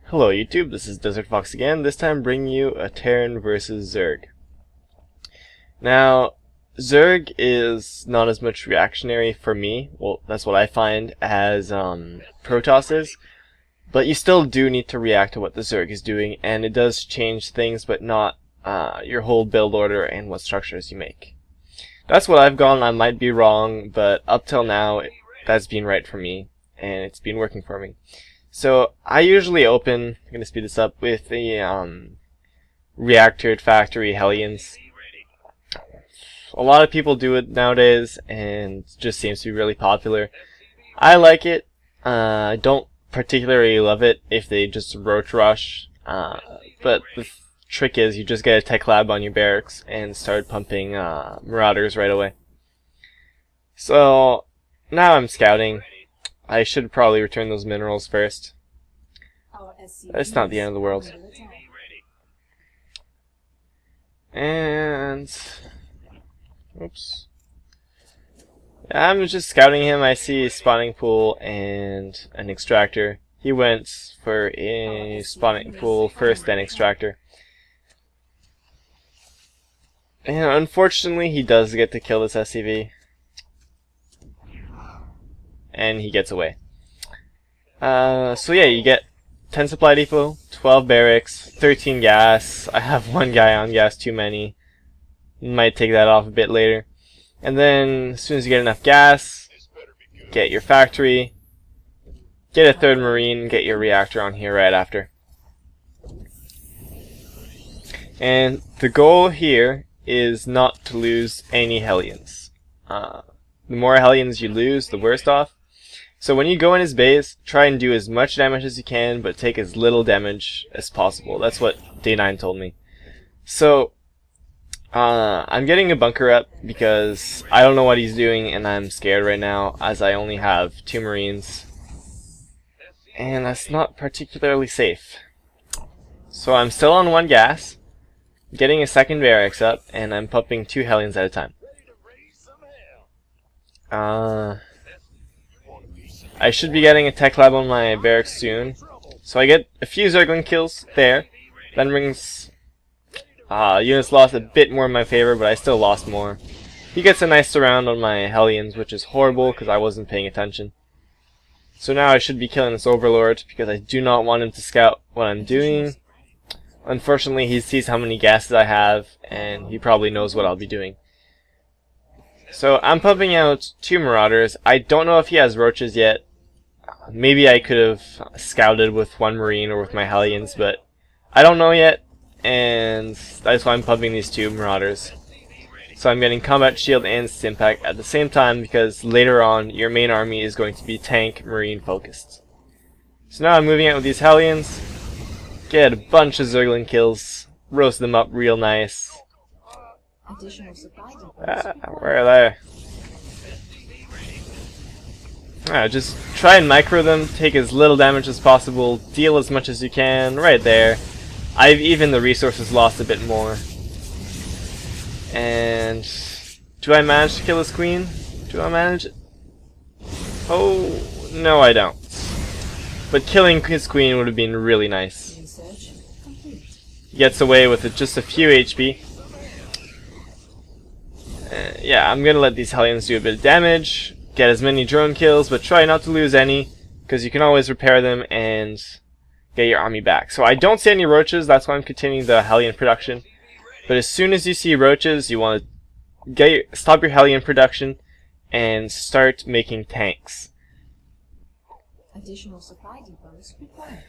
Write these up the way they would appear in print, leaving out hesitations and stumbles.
Hello YouTube, this is Desert Fox again, this time bringing you a Terran versus Zerg. Now, Zerg is not as much reactionary for me, well that's what I find, as Protoss is, but you still do need to react to what the Zerg is doing, and it does change things, but not your whole build order and what structures you make. That's what I've gone. I might be wrong, but up till now, that's been right for me, and it's been working for me. So I usually open, I'm going to speed this up, with the Reactor Factory Hellions. A lot of people do it nowadays, and it just seems to be really popular. I like it. I don't particularly love it if they just roach rush, but the trick is you just get a tech lab on your barracks and start pumping marauders right away. So now I'm scouting. I should probably return those minerals first. It's not the end of the world. And oops. I'm just scouting him. I see a spawning pool and an extractor. He went for a spawning pool first, then extractor. And unfortunately, he does get to kill this SCV. And he gets away. So yeah, you get 10 supply depot, 12 barracks, 13 gas. I have one guy on gas too many. Might take that off a bit later. And then, as soon as you get enough gas, get your factory, get a third marine, get your reactor on here right after. And the goal here is not to lose any Hellions. The more Hellions you lose, the worse off. So when you go in his base, try and do as much damage as you can, but take as little damage as possible. That's what Day 9 told me. So, I'm getting a bunker up because I don't know what he's doing and I'm scared right now as I only have 2 marines. And that's not particularly safe. So I'm still on 1 gas, getting a second barracks up, and I'm pumping 2 Hellions at a time. I should be getting a tech lab on my barracks soon. So I get a few Zergling kills there. That brings units lost a bit more in my favor, but I still lost more. He gets a nice surround on my Hellions, which is horrible because I wasn't paying attention. So now I should be killing this Overlord because I do not want him to scout what I'm doing. Unfortunately, he sees how many gases I have, and he probably knows what I'll be doing. So I'm pumping out 2 Marauders. I don't know if he has roaches yet. Maybe I could have scouted with 1 Marine or with my Hellions, but I don't know yet. And that's why I'm pumping these 2 Marauders. So I'm getting Combat Shield and Stimpack at the same time because later on your main army is going to be tank Marine focused. So now I'm moving out with these Hellions. Get a bunch of Zergling kills. Roast them up real nice. Where are they? Just try and micro them, take as little damage as possible, deal as much as you can, right there. I've even the resources lost a bit more. And do I manage to kill his queen? Do I manage it? Oh, no I don't. But killing his queen would have been really nice. He gets away with just a few HP. Yeah, I'm gonna let these Hellions do a bit of damage, get as many drone kills, but try not to lose any, because you can always repair them and get your army back. So I don't see any roaches, that's why I'm continuing the Hellion production. But as soon as you see roaches, you want to stop your Hellion production and start making tanks. Additional supply depots required.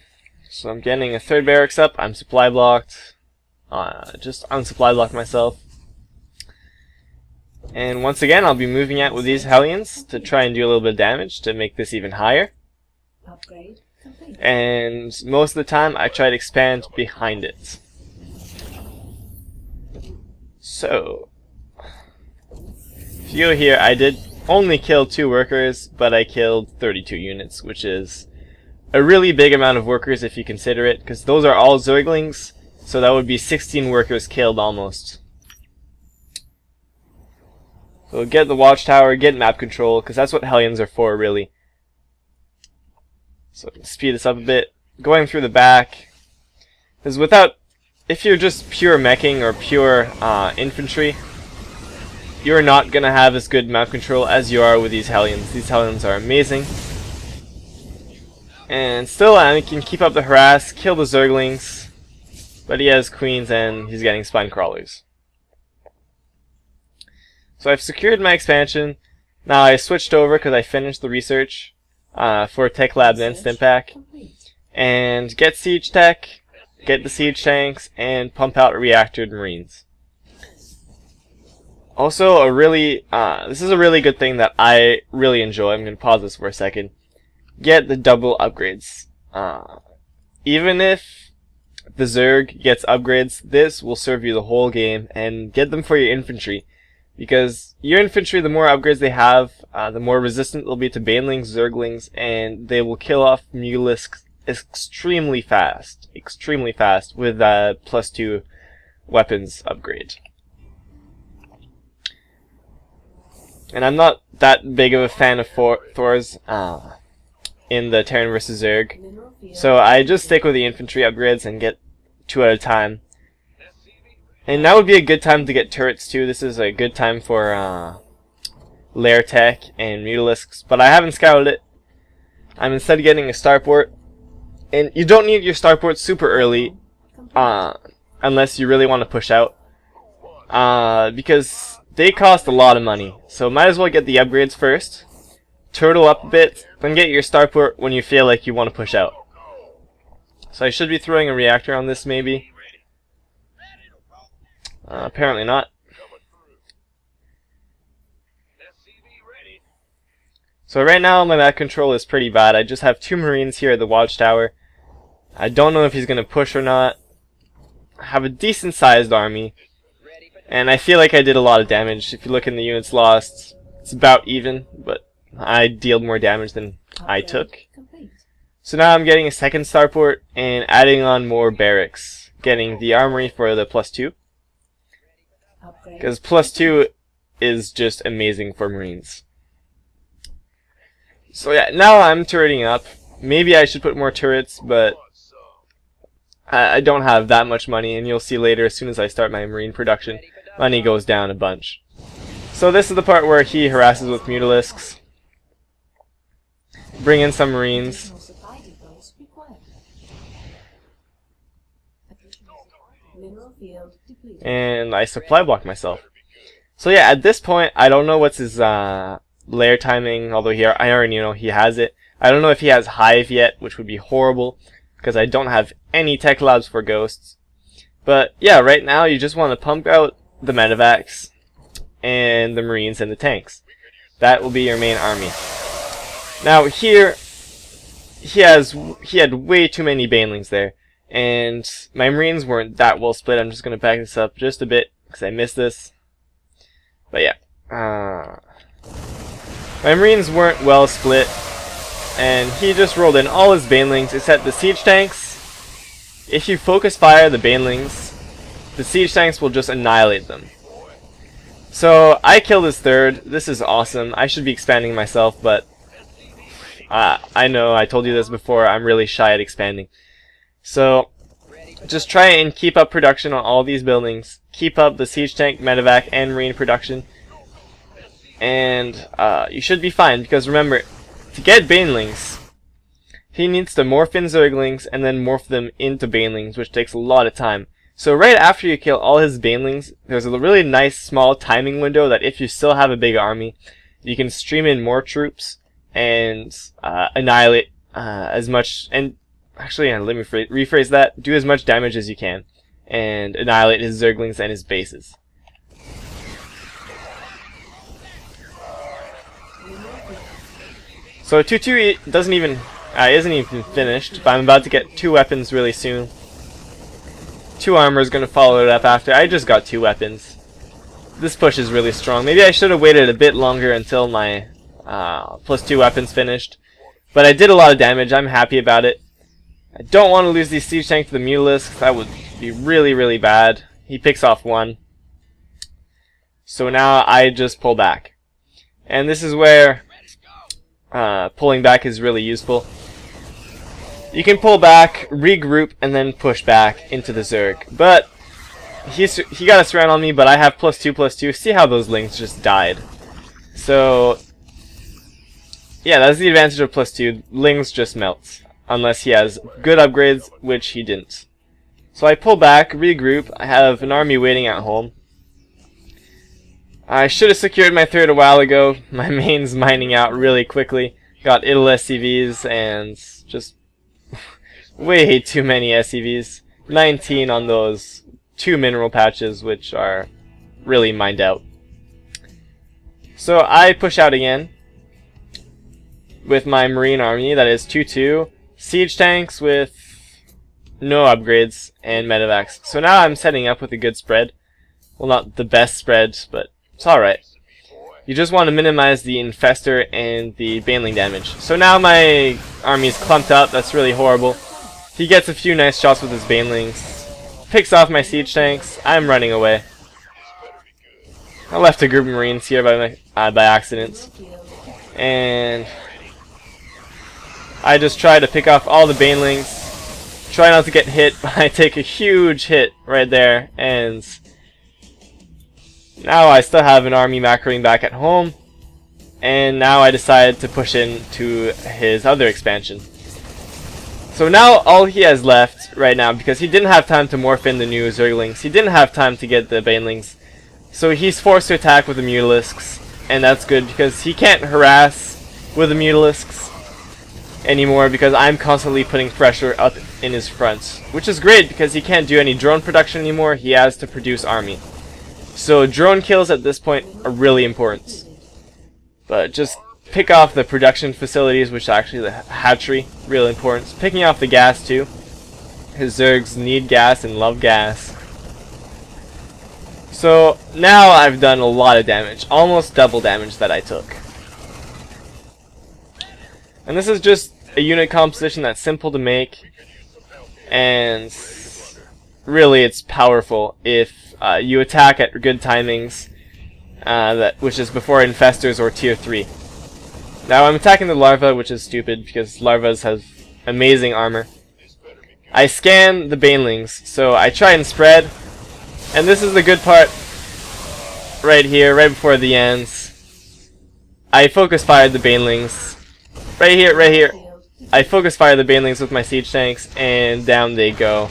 So I'm getting a 3rd barracks up, I'm supply blocked. Just unsupply blocked myself. And once again, I'll be moving out with these Hellions to try and do a little bit of damage to make this even higher. Upgrade complete. And most of the time, I try to expand behind it. So, if you go here, I did only kill 2 workers, but I killed 32 units, which is a really big amount of workers if you consider it, because those are all Zerglings, so that would be 16 workers killed almost. So get the watchtower, get map control, because that's what Hellions are for, really. So speed this up a bit. going through the back. Because if you're just pure meching or pure infantry, you're not going to have as good map control as you are with these Hellions. These Hellions are amazing. And still, I can keep up the harass, kill the Zerglings, but he has Queens and he's getting Spine Crawlers. So I've secured my expansion. Now I switched over because I finished the research for Tech Lab and Stimpack. And get Siege Tech, get the Siege Tanks, and pump out Reactor Marines. Also, this is a really good thing that I really enjoy. I'm going to pause this for a second. Get the double upgrades. Even if the Zerg gets upgrades, this will serve you the whole game, and get them for your infantry. Because your infantry, the more upgrades they have, the more resistant they'll be to Banelings, Zerglings, and they will kill off Mulisks extremely fast with +2 weapons upgrade. And I'm not that big of a fan of Thors in the Terran vs Zerg, so I just stick with the infantry upgrades and get 2 at a time. And now would be a good time to get turrets too. This is a good time for Lair Tech and Mutalisks, but I haven't scouted it. I'm instead getting a starport. And you don't need your starport super early, unless you really want to push out, because they cost a lot of money. So might as well get the upgrades first, turtle up a bit, then get your starport when you feel like you want to push out. So I should be throwing a reactor on this maybe. Apparently not. So right now my map control is pretty bad. I just have 2 Marines here at the watchtower. I don't know if he's going to push or not. I have a decent sized army, and I feel like I did a lot of damage. If you look in the units lost, it's about even, but I dealt more damage than I took. So now I'm getting a second starport and adding on more barracks, getting the armory for the +2, because +2 is just amazing for Marines. So yeah, now I'm turreting up. Maybe I should put more turrets, but I don't have that much money, and you'll see later as soon as I start my Marine production, money goes down a bunch. So this is the part where he harasses with Mutalisks. Bring in some Marines. And I supply block myself. So yeah, at this point, I don't know what's his lair timing, although I already know he has it. I don't know if he has Hive yet, which would be horrible, because I don't have any tech labs for ghosts. But yeah, right now you just want to pump out the medevacs and the Marines and the tanks. That will be your main army. Now here, he had way too many Banelings there, and my Marines weren't that well split. I'm just going to back this up just a bit because I missed this. But yeah, my Marines weren't well split, and he just rolled in all his Banelings except the siege tanks. If you focus fire the Banelings, the siege tanks will just annihilate them. So I killed his third. This is awesome. I should be expanding myself, but I know I told you this before, I'm really shy at expanding. So just try and keep up production on all these buildings. Keep up the siege tank, medevac, and Marine production. And you should be fine, because remember, to get Banelings, he needs to morph in Zerglings and then morph them into Banelings, which takes a lot of time. So right after you kill all his Banelings, there's a really nice small timing window that if you still have a big army, you can stream in more troops and annihilate as much, and actually let me rephrase that, do as much damage as you can and annihilate his Zerglings and his bases. So 2-2 isn't even finished, but I'm about to get 2 weapons really soon. 2 armor is going to follow it up after. I just got 2 weapons. This push is really strong. Maybe I should have waited a bit longer until my +2 weapons finished. But I did a lot of damage. I'm happy about it. I don't want to lose these siege tanks to the Mutalisks. That would be really, really bad. He picks off 1. So now I just pull back. And this is where pulling back is really useful. you can pull back, regroup, and then push back into the Zerg. But he got a surround on me, but I have +2/+2. See how those lings just died. So yeah, that's the advantage of +2. Lings just melt. Unless he has good upgrades, which he didn't. So I pull back, regroup. I have an army waiting at home. I should have secured my third a while ago. My main's mining out really quickly. Got idle SCVs and just way too many SCVs. 19 on those 2 mineral patches, which are really mined out. So I push out again with my marine army. That is 2-2. Siege tanks with no upgrades and medevacs. So now I'm setting up with a good spread. Well, not the best spread, but it's alright. You just want to minimize the infestor and the baneling damage. So now my army is clumped up. That's really horrible. He gets a few nice shots with his banelings. Picks off my siege tanks. I'm running away. I left a group of marines here by accident. And I just try to pick off all the banelings. Try not to get hit, but I take a huge hit right there. And now I still have an army macroing back at home, and now I decided to push into his other expansion. So now all he has left right now, because he didn't have time to morph in the new Zerglings, he didn't have time to get the Banelings, so he's forced to attack with the Mutalisks, and that's good because he can't harass with the Mutalisks anymore because I'm constantly putting pressure up in his front, which is great because he can't do any drone production anymore. He has to produce army. So drone kills at this point are really important. But just pick off the production facilities, which is actually the hatchery, really important. Picking off the gas too. His Zergs need gas and love gas. So now I've done a lot of damage, almost double damage that I took. And this is just a unit composition that's simple to make, and really it's powerful if you attack at good timings, which is before infestors or tier 3. Now I'm attacking the larva, which is stupid because larvas have amazing armor. I scan the banelings, so I try and spread, and this is the good part right here, right before the ends. I focus fired the banelings. Right here. I focus fire the banelings with my siege tanks, and down they go.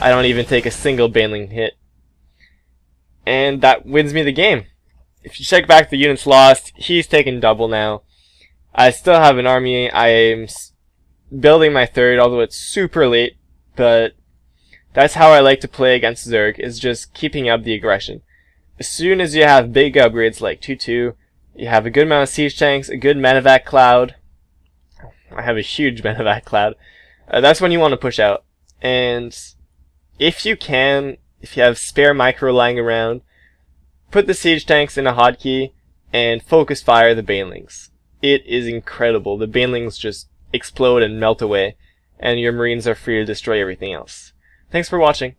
I don't even take a single baneling hit. And that wins me the game. If you check back the units lost, he's taken double now. I still have an army. I am building my third, although it's super late. But that's how I like to play against Zerg, is just keeping up the aggression. As soon as you have big upgrades like 2-2, you have a good amount of siege tanks, a good medevac cloud. I have a huge medevac cloud. That's when you want to push out. And if you can, if you have spare micro lying around, put the siege tanks in a hotkey and focus fire the banelings. It is incredible. The banelings just explode and melt away, and your marines are free to destroy everything else. Thanks for watching.